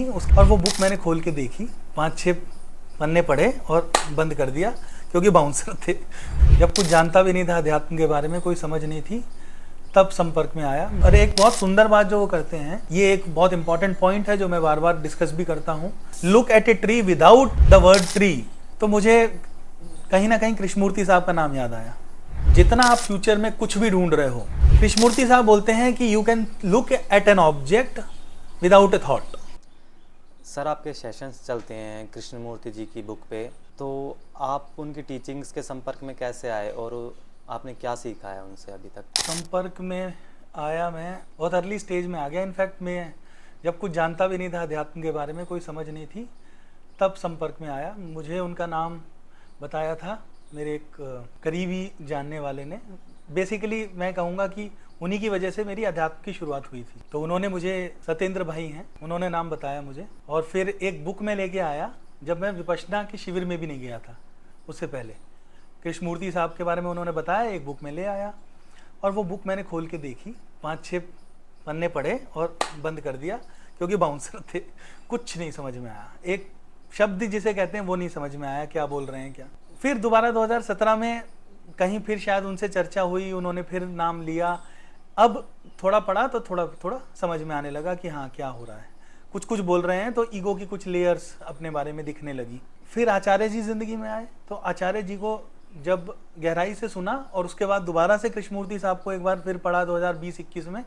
और वो बुक मैंने खोल के देखी, 5-6 पन्ने पढ़े और बंद कर दिया क्योंकि बाउंसर थे। जब कुछ जानता भी नहीं था अध्यात्म के बारे में, कोई समझ नहीं थी, तब संपर्क में आया। और एक बहुत सुंदर बात जो वो करते हैं, ये एक बहुत इंपॉर्टेंट पॉइंट है जो मैं बार बार डिस्कस भी करता हूँ, look at a tree without the word tree. तो मुझे कहीं ना कहीं कृष्णमूर्ति साहब का नाम याद आया। जितना आप फ्यूचर में कुछ भी ढूंढ रहे हो, कृष्णमूर्ति साहब बोलते हैं कि you can look at an object without A thought. Sir, आपके सेशंस चलते हैं कृष्णमूर्ति जी की बुक पे, तो आप उनकी टीचिंग्स के संपर्क में कैसे आए और आपने क्या सीखा है उनसे अभी तक? संपर्क में आया, मैं बहुत अर्ली स्टेज में आ गया। इनफैक्ट मैं जब कुछ जानता भी नहीं था अध्यात्म के बारे में, कोई समझ नहीं थी, तब संपर्क में आया। मुझे उनका नाम बताया था मेरे एक करीबी जानने वाले ने। बेसिकली मैं कहूँगा कि उन्हीं की वजह से मेरी अध्यात्म की शुरुआत हुई थी। तो उन्होंने मुझे, सत्येंद्र भाई हैं, उन्होंने नाम बताया मुझे, और फिर एक बुक में लेके आया जब मैं विपश्यना के शिविर में भी नहीं गया था। उससे पहले कृष्णमूर्ति साहब के बारे में उन्होंने बताया, एक बुक में ले आया और वो बुक मैंने खोल के देखी, 5-6 पन्ने पढ़े और बंद कर दिया क्योंकि बाउंसर थे। कुछ नहीं समझ में आया, एक शब्द जिसे कहते हैं वो नहीं समझ में आया, क्या बोल रहे हैं क्या। फिर दोबारा 2017 में कहीं फिर शायद उनसे चर्चा हुई, उन्होंने फिर नाम लिया। अब थोड़ा पढ़ा तो थोड़ा थोड़ा समझ में आने लगा कि हाँ, क्या हो रहा है, कुछ कुछ बोल रहे हैं। तो ईगो की कुछ लेयर्स अपने बारे में दिखने लगी। फिर आचार्य जी जिंदगी में आए, तो आचार्य जी को जब गहराई से सुना और उसके बाद दोबारा से कृष्णमूर्ति साहब को एक बार फिर पढ़ा 2020-21 में,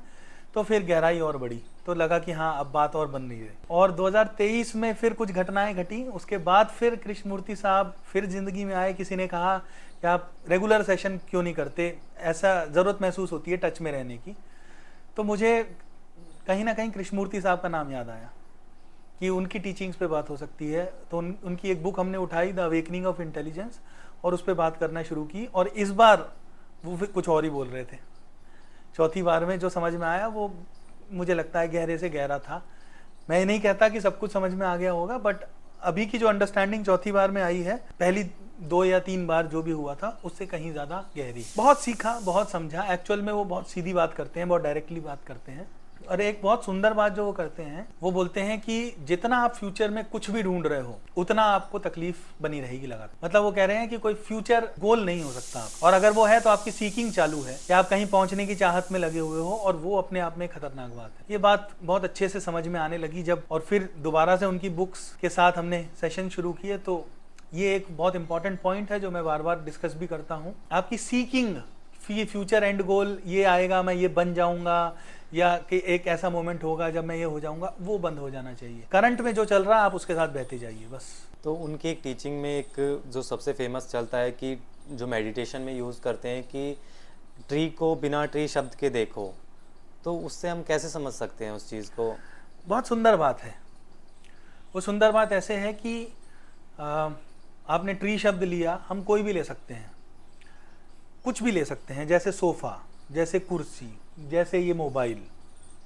तो फिर गहराई और बढ़ी। तो लगा कि हाँ, अब बात और बन रही है। और 2023 में फिर कुछ घटनाएं घटी, उसके बाद फिर कृष्णमूर्ति साहब फिर जिंदगी में आए। किसी ने कहा कि आप रेगुलर सेशन क्यों नहीं करते, ऐसा ज़रूरत महसूस होती है टच में रहने की। तो मुझे कहीं ना कहीं कृष्णमूर्ति साहब का नाम याद आया कि उनकी टीचिंग्स पे बात हो सकती है। तो उनकी एक बुक हमने उठाई, द अवेकनिंग ऑफ इंटेलिजेंस, और उस पर बात करना शुरू की। और इस बार वो फिर कुछ और ही बोल रहे थे। चौथी बार में जो समझ में आया वो मुझे लगता है गहरे से गहरा था। मैं ये नहीं कहता कि सब कुछ समझ में आ गया होगा, बट अभी की जो अंडरस्टैंडिंग चौथी बार में आई है, पहली 2 या 3 बार जो भी हुआ था उससे कहीं ज़्यादा गहरी। बहुत सीखा, बहुत समझा। एक्चुअल में वो बहुत सीधी बात करते हैं, बहुत डायरेक्टली बात करते हैं। और एक बहुत सुंदर बात जो वो करते हैं, वो बोलते हैं कि जितना आप फ्यूचर में कुछ भी ढूंढ रहे हो, उतना आपको तकलीफ बनी रहेगी लगातार। मतलब वो कह रहे हैं कि कोई फ्यूचर गोल नहीं हो सकता आप, और अगर वो है तो आपकी सीकिंग चालू है कि आप कहीं पहुंचने की चाहत में लगे हुए हो, और वो अपने आप में खतरनाक बात है। ये बात बहुत अच्छे से समझ में आने लगी जब, और फिर दोबारा से उनकी बुक्स के साथ हमने सेशन शुरू किए। तो ये एक बहुत इंपॉर्टेंट पॉइंट है जो मैं बार बार डिस्कस भी करता हूँ। आपकी सीकिंग, फ्यूचर एंड गोल, ये आएगा, मैं ये बन जाऊंगा, या कि एक ऐसा मोमेंट होगा जब मैं ये हो जाऊंगा, वो बंद हो जाना चाहिए। करंट में जो चल रहा है आप उसके साथ बहते जाइए बस। तो उनकी एक टीचिंग में एक जो सबसे फेमस चलता है कि जो मेडिटेशन में यूज़ करते हैं कि ट्री को बिना ट्री शब्द के देखो, तो उससे हम कैसे समझ सकते हैं उस चीज़ को? बहुत सुंदर बात है। वो सुंदर बात ऐसे है कि आपने ट्री शब्द लिया, हम कोई भी ले सकते हैं, कुछ भी ले सकते हैं, जैसे सोफ़ा, जैसे कुर्सी, जैसे ये मोबाइल,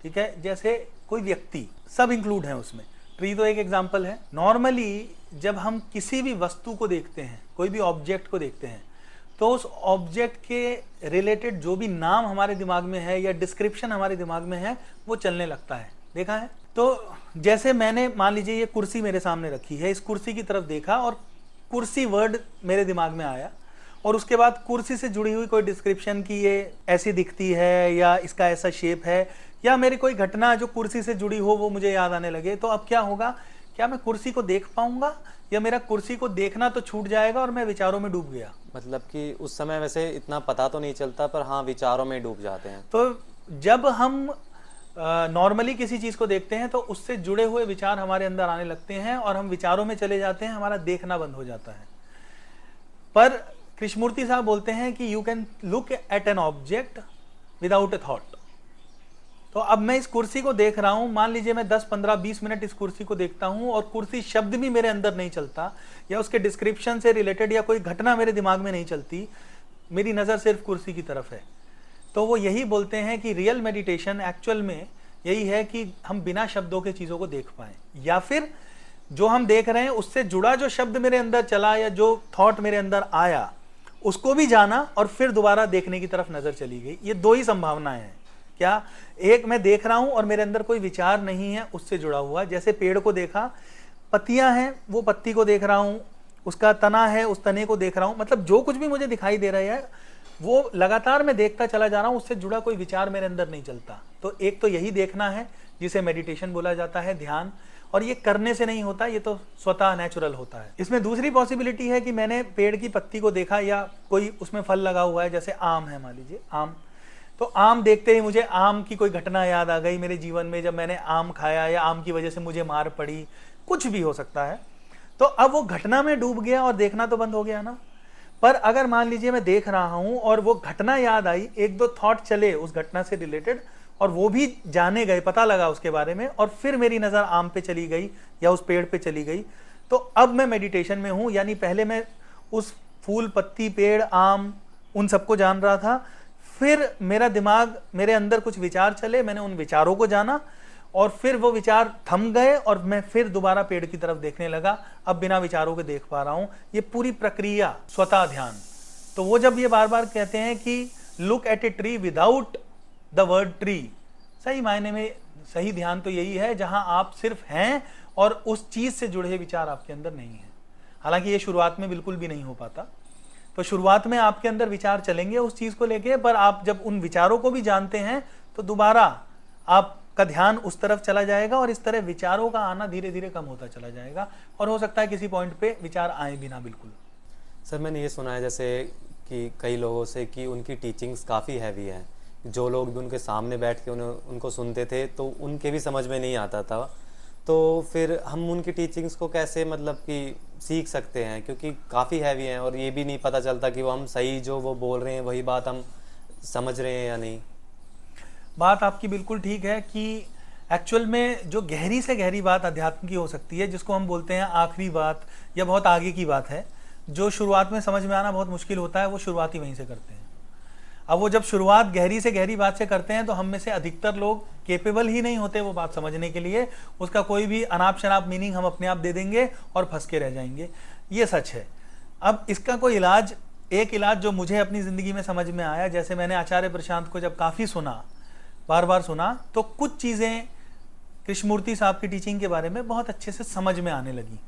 ठीक है, जैसे कोई व्यक्ति, सब इंक्लूड है उसमें। ट्री तो एक एग्जांपल है। नॉर्मली जब हम किसी भी वस्तु को देखते हैं, कोई भी ऑब्जेक्ट को देखते हैं, तो उस ऑब्जेक्ट के रिलेटेड जो भी नाम हमारे दिमाग में है या डिस्क्रिप्शन हमारे दिमाग में है, वो चलने लगता है। देखा है? तो जैसे मैंने, मान लीजिए ये कुर्सी मेरे सामने रखी है, इस कुर्सी की तरफ देखा और कुर्सी वर्ड मेरे दिमाग में आया, और उसके बाद कुर्सी से जुड़ी हुई कोई डिस्क्रिप्शन की ये ऐसी दिखती है या इसका ऐसा शेप है, या मेरी कोई घटना जो कुर्सी से जुड़ी हो वो मुझे याद आने लगे, तो अब क्या होगा? क्या मैं कुर्सी को देख पाऊंगा, या मेरा कुर्सी को देखना तो छूट जाएगा और मैं विचारों में डूब गया? मतलब कि उस समय वैसे इतना पता तो नहीं चलता, पर हाँ, विचारों में डूब जाते हैं। तो जब हम नॉर्मली किसी चीज़ को देखते हैं तो उससे जुड़े हुए विचार हमारे अंदर आने लगते हैं और हम विचारों में चले जाते हैं, हमारा देखना बंद हो जाता है। पर कृष्णमूर्ति साहब बोलते हैं कि you can look at an object without A thought. तो अब मैं इस कुर्सी को देख रहा हूं, मान लीजिए मैं 10, 15, 20 मिनट इस कुर्सी को देखता हूं और कुर्सी शब्द भी मेरे अंदर नहीं चलता, या उसके डिस्क्रिप्शन से रिलेटेड या कोई घटना मेरे दिमाग में नहीं चलती, मेरी नज़र सिर्फ कुर्सी की तरफ है। तो वो यही बोलते हैं कि रियल मेडिटेशन एक्चुअल में यही है कि हम बिना शब्दों के चीज़ों को देख पाएं, या फिर जो हम देख रहे हैं उससे जुड़ा जो शब्द मेरे अंदर चला या जो थॉट मेरे अंदर आया, उसको भी जाना और फिर दोबारा देखने की तरफ नजर चली गई। ये 2 ही संभावनाएं हैं क्या? एक मैं देख रहा हूं और मेरे अंदर कोई विचार नहीं है उससे जुड़ा हुआ। जैसे पेड़ को देखा, पत्तियां हैं, वो पत्ती को देख रहा हूं, उसका तना है, उस तने को देख रहा हूं, मतलब जो कुछ भी मुझे दिखाई दे रहा है वो लगातार मैं देखता चला जा रहा हूं, उससे जुड़ा कोई विचार मेरे अंदर नहीं चलता। तो एक तो यही देखना है जिसे मेडिटेशन बोला जाता है, ध्यान। और ये करने से नहीं होता, ये तो स्वतः नेचुरल होता है। इसमें दूसरी पॉसिबिलिटी है कि मैंने पेड़ की पत्ती को देखा या कोई उसमें फल लगा हुआ है, जैसे आम है मान लीजिए, आम। तो आम देखते ही मुझे आम की कोई घटना याद आ गई मेरे जीवन में, जब मैंने आम खाया या आम की वजह से मुझे मार पड़ी, कुछ भी हो सकता है। तो अब वो घटना में डूब गया और देखना तो बंद हो गया ना। पर अगर मान लीजिए मैं देख रहा हूं और वो घटना याद आई, एक दो थॉट चले उस घटना से रिलेटेड और वो भी जाने गए, पता लगा उसके बारे में, और फिर मेरी नजर आम पे चली गई या उस पेड़ पे चली गई, तो अब मैं मेडिटेशन में हूं। यानी पहले मैं उस फूल, पत्ती, पेड़, आम, उन सबको जान रहा था, फिर मेरा दिमाग, मेरे अंदर कुछ विचार चले, मैंने उन विचारों को जाना और फिर वो विचार थम गए और मैं फिर दोबारा पेड़ की तरफ देखने लगा। अब बिना विचारों के देख पा रहा हूं। ये पूरी प्रक्रिया स्वतः ध्यान। तो वो जब ये बार बार कहते हैं कि look at a tree without the word tree, सही मायने में सही ध्यान तो यही है जहां आप सिर्फ हैं और उस चीज से जुड़े विचार आपके अंदर नहीं है। हालांकि ये शुरुआत में बिल्कुल भी नहीं हो पाता। तो शुरुआत में आपके अंदर विचार चलेंगे उस चीज को लेके, पर आप जब उन विचारों को भी जानते हैं तो दोबारा आपका ध्यान उस तरफ चला जाएगा और इस तरह विचारों का आना धीरे धीरे कम होता चला जाएगा और हो सकता है किसी पॉइंट पे विचार आए भी ना बिल्कुल। सर मैंने ये सुना है जैसे कि कई लोगों से कि उनकी टीचिंग्स काफ़ी हैवी है, जो लोग भी उनके सामने बैठ के उनको सुनते थे तो उनके भी समझ में नहीं आता था। तो फिर हम उनकी टीचिंग्स को कैसे मतलब कि सीख सकते हैं, क्योंकि काफ़ी हैवी हैं और ये भी नहीं पता चलता कि वो हम सही जो वो बोल रहे हैं वही बात हम समझ रहे हैं या नहीं। बात आपकी बिल्कुल ठीक है कि एक्चुअल में जो गहरी से गहरी बात अध्यात्म की हो सकती है, जिसको हम बोलते हैं आखिरी बात या बहुत आगे की बात है, जो शुरुआत में समझ में आना बहुत मुश्किल होता है, वो शुरुआत ही वहीं से करते हैं। अब वो जब शुरुआत गहरी से गहरी बात से करते हैं तो हम में से अधिकतर लोग केपेबल ही नहीं होते वो बात समझने के लिए। उसका कोई भी अनाप शनाप मीनिंग हम अपने आप दे देंगे और फंस के रह जाएंगे। ये सच है। अब इसका कोई इलाज, एक इलाज जो मुझे अपनी ज़िंदगी में समझ में आया, जैसे मैंने आचार्य प्रशांत को जब काफ़ी सुना, बार बार सुना, तो कुछ चीज़ें कृष्णमूर्ति साहब की टीचिंग के बारे में बहुत अच्छे से समझ में आने लगी।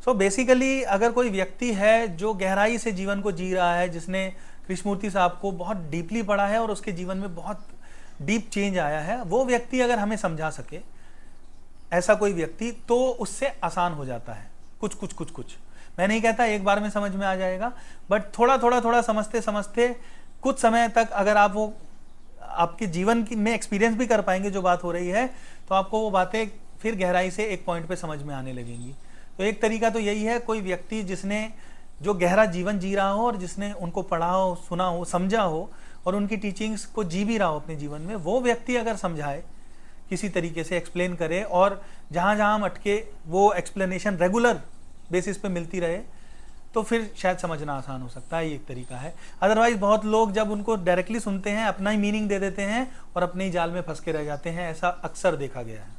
सो बेसिकली अगर कोई व्यक्ति है जो गहराई से जीवन को जी रहा है, जिसने कृष्णमूर्ति साहब को बहुत डीपली पढ़ा है और उसके जीवन में बहुत डीप चेंज आया है, वो व्यक्ति अगर हमें समझा सके, ऐसा कोई व्यक्ति, तो उससे आसान हो जाता है कुछ कुछ कुछ कुछ। मैं नहीं कहता एक बार में समझ में आ जाएगा, बट थोड़ा थोड़ा थोड़ा समझते समझते कुछ समय तक अगर आप वो आपके जीवन में एक्सपीरियंस भी कर पाएंगे जो बात हो रही है, तो आपको वो बातें फिर गहराई से एक पॉइंट पे समझ में आने लगेंगी। तो एक तरीका तो यही है, कोई व्यक्ति जिसने जो गहरा जीवन जी रहा हो और जिसने उनको पढ़ा हो, सुना हो, समझा हो और उनकी टीचिंग्स को जी भी रहा हो अपने जीवन में, वो व्यक्ति अगर समझाए, किसी तरीके से एक्सप्लेन करे और जहाँ जहाँ हम अटके वो एक्सप्लेनेशन रेगुलर बेसिस पे मिलती रहे, तो फिर शायद समझना आसान हो सकता है। ये एक तरीका है। अदरवाइज बहुत लोग जब उनको डायरेक्टली सुनते हैं अपना ही मीनिंग दे देते हैं और अपने ही जाल में फंस के रह जाते हैं। ऐसा अक्सर देखा गया है।